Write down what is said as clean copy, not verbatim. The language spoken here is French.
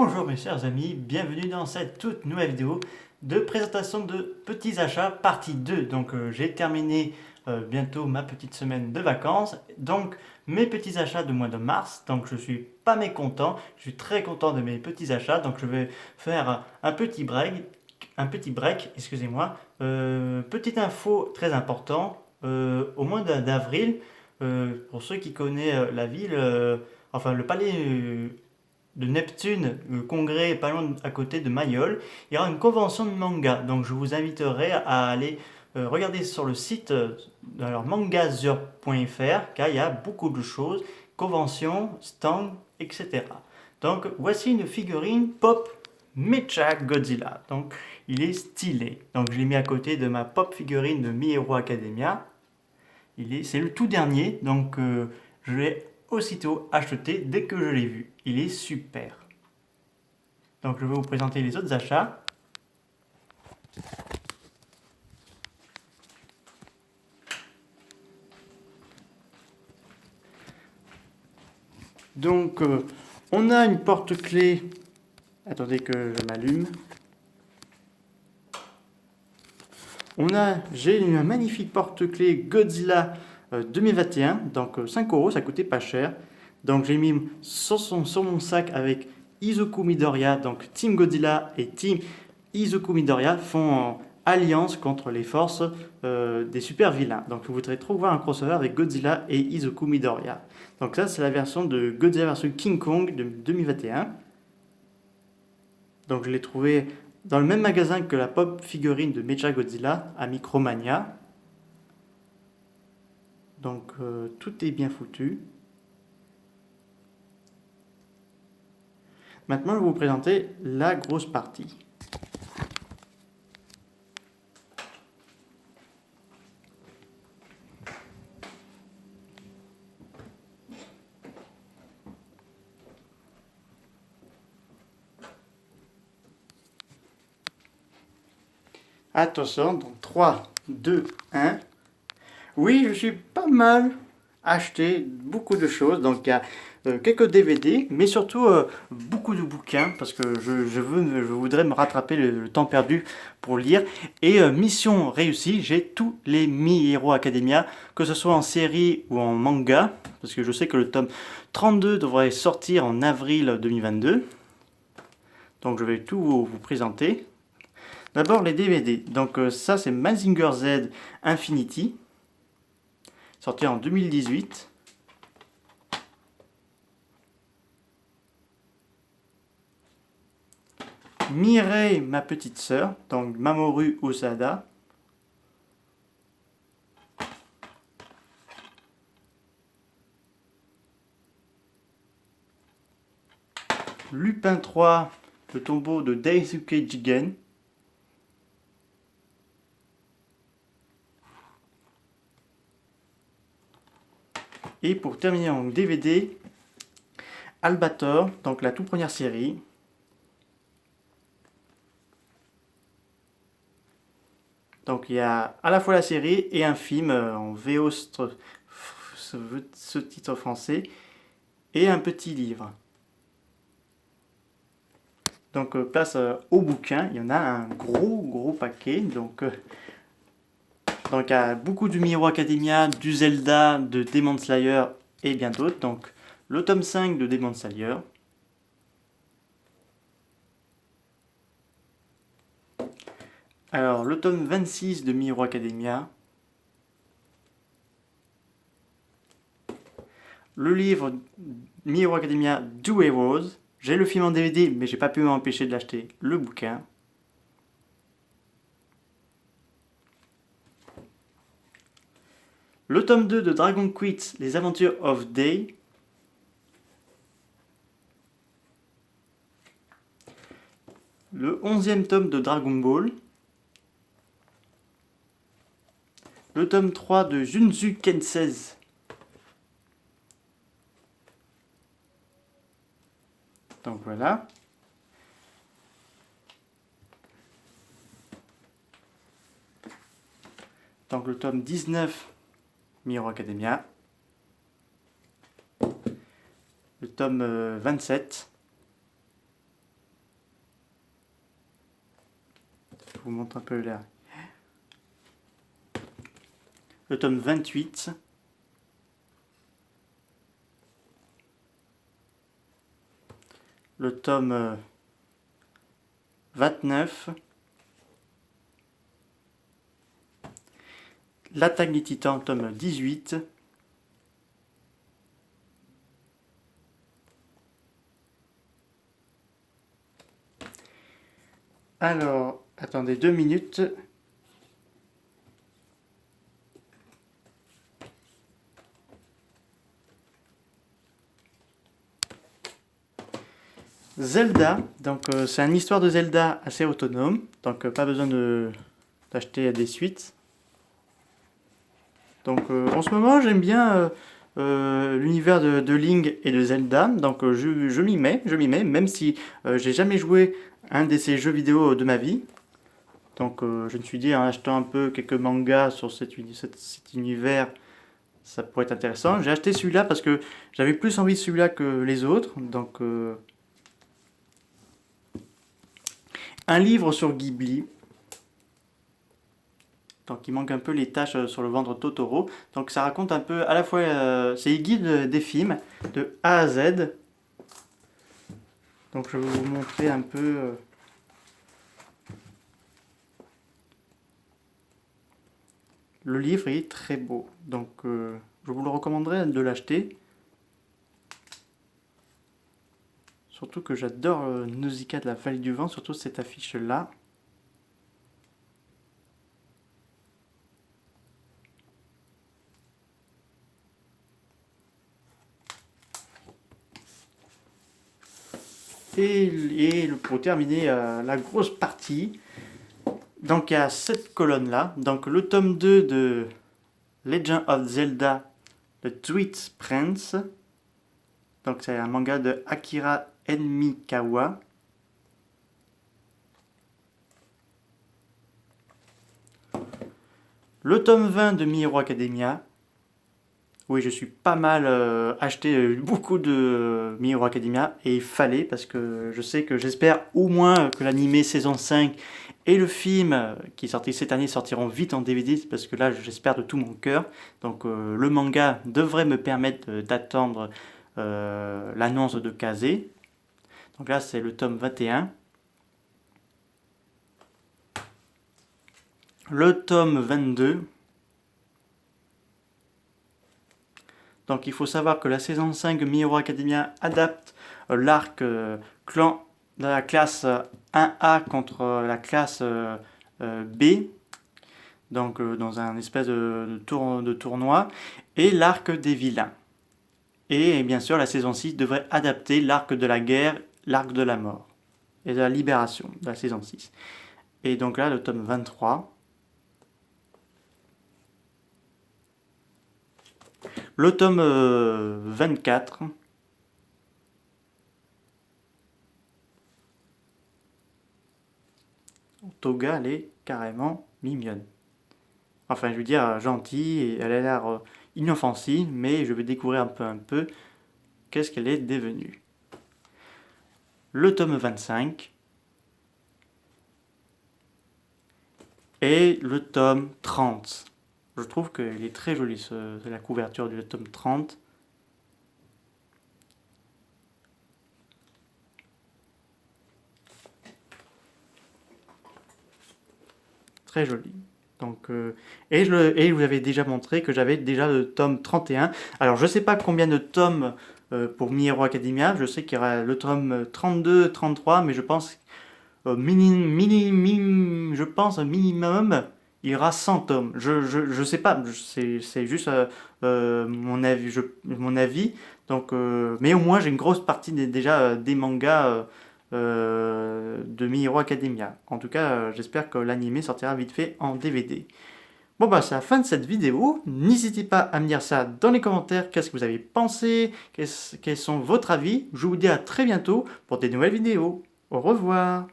Bonjour mes chers amis, bienvenue dans cette toute nouvelle vidéo de présentation de petits achats partie 2. Donc j'ai terminé bientôt ma petite semaine de vacances, donc mes petits achats de mois de mars, donc je suis pas mécontent, je suis très content de mes petits achats, donc je vais faire un petit break, excusez-moi. Petite info très importante, au mois d'avril, pour ceux qui connaissent la ville, enfin le palais de Neptune, le congrès pas loin à côté de Mayol, il y aura une convention de manga. Donc je vous inviterai à aller regarder sur le site alors mangazure.fr car il y a beaucoup de choses, conventions, stands, etc. Donc voici une figurine pop Mecha Godzilla. Donc il est stylé. Donc je l'ai mis à côté de ma pop figurine de My Hero Academia. C'est le tout dernier, donc je l'ai aussitôt acheté dès que je l'ai vu. Il est super. Donc je vais vous présenter les autres achats. Donc on a une porte-clés. Attendez que je m'allume. J'ai un magnifique porte-clés Godzilla 2021, donc 5 euros, ça coûtait pas cher. Donc j'ai mis sur mon sac avec Izuku Midoriya, donc Team Godzilla et Team Izuku Midoriya font alliance contre les forces des super vilains. Donc je voudrais trop voir un crossover avec Godzilla et Izuku Midoriya. Donc ça c'est la version de Godzilla vs King Kong de 2021. Donc je l'ai trouvé dans le même magasin que la pop figurine de Mecha Godzilla à Micromania. Donc tout est bien foutu. Maintenant je vais vous présenter la grosse partie. Attention, donc 3, 2, 1. Oui, je suis pas mal acheté beaucoup de choses. Donc il y a quelques DVD, mais surtout beaucoup de bouquins parce que je voudrais me rattraper le temps perdu pour lire. Et mission réussie, j'ai tous les My Hero Academia, que ce soit en série ou en manga, parce que je sais que le tome 32 devrait sortir en avril 2022. Donc je vais tout vous présenter. D'abord les DVD. Donc ça c'est Mazinger Z Infinity, sorti en 2018. Mireille, ma petite sœur, donc Mamoru Osada. Lupin 3, le tombeau de Daisuke Jigen. Et pour terminer en DVD, Albator, donc la toute première série. Donc il y a à la fois la série et un film en VO ce titre français et un petit livre. Donc place au bouquin, il y en a un gros paquet. Donc il y a beaucoup de My Hero Academia, du Zelda, de Demon Slayer et bien d'autres. Donc le tome 5 de Demon Slayer. Alors le tome 26 de My Hero Academia. Le livre My Hero Academia Do Heroes. J'ai le film en DVD, mais j'ai pas pu m'empêcher de l'acheter, le bouquin. Le tome 2 de Dragon Quest, Les Aventures of Day. Le 11e tome de Dragon Ball. Le tome 3 de Jujutsu Kaisen. Donc voilà. Donc le tome 19, My Hero Academia. Le tome 27. je vous montre un peu là. Le tome 28. Le tome 29. L'attaque des Titans, tome 18. Alors, attendez 2 minutes. Zelda, donc c'est une histoire de Zelda assez autonome, donc pas besoin d'acheter des suites. Donc en ce moment j'aime bien l'univers de Link et de Zelda, donc je m'y mets, même si j'ai jamais joué un de ces jeux vidéo de ma vie. Donc je me suis dit en achetant un peu quelques mangas sur cet univers, ça pourrait être intéressant. J'ai acheté celui-là parce que j'avais plus envie de celui-là que les autres, donc un livre sur Ghibli. Donc il manque un peu les taches sur le ventre Totoro. Donc ça raconte un peu à la fois, c'est les guides des films de A à Z. Donc je vais vous montrer un peu. Le livre est très beau. Donc je vous le recommanderais de l'acheter. Surtout que j'adore Nausicaa de la Vallée du Vent, surtout cette affiche-là. Et pour terminer la grosse partie, donc il y a cette colonne-là. Donc le tome 2 de Legend of Zelda, The Tweet Prince. Donc c'est un manga de Akira Enmikawa. Le tome 20 de My Hero Academia. Oui, je suis pas mal acheté beaucoup de My Hero Academia et il fallait parce que je sais que j'espère au moins que l'animé saison 5 et le film qui est sorti cette année sortiront vite en DVD parce que là j'espère de tout mon cœur. Donc le manga devrait me permettre d'attendre l'annonce de Kaze. Donc là c'est le tome 21. Le tome 22. Donc il faut savoir que la saison 5 de My Hero Academia adapte l'arc clan de la classe 1A contre la classe B, donc dans un espèce de tournoi, et l'arc des vilains. Et bien sûr la saison 6 devrait adapter l'arc de la guerre, l'arc de la mort, et de la libération de la saison 6. Et donc là le tome 23. Le tome 24. Toga, elle est carrément mignonne. Enfin, je veux dire, gentille, et elle a l'air inoffensive, mais je vais découvrir un peu qu'est-ce qu'elle est devenue. Le tome 25. Et le tome 30. Je trouve qu'il est très joli, c'est la couverture du tome 30. Très joli. Donc, et je vous avais déjà montré que j'avais déjà le tome 31. Alors je ne sais pas combien de tomes pour My Hero Academia. Je sais qu'il y aura le tome 32, 33, mais je pense je pense minimum il y aura 100 tomes. Je sais pas, c'est juste mon avis. Donc, mais au moins j'ai une grosse partie déjà des mangas de My Hero Academia. En tout cas, j'espère que l'anime sortira vite fait en DVD. Bon bah c'est la fin de cette vidéo. N'hésitez pas à me dire ça dans les commentaires. Qu'est-ce que vous avez pensé? Quels sont votre avis? Je vous dis à très bientôt pour des nouvelles vidéos. Au revoir.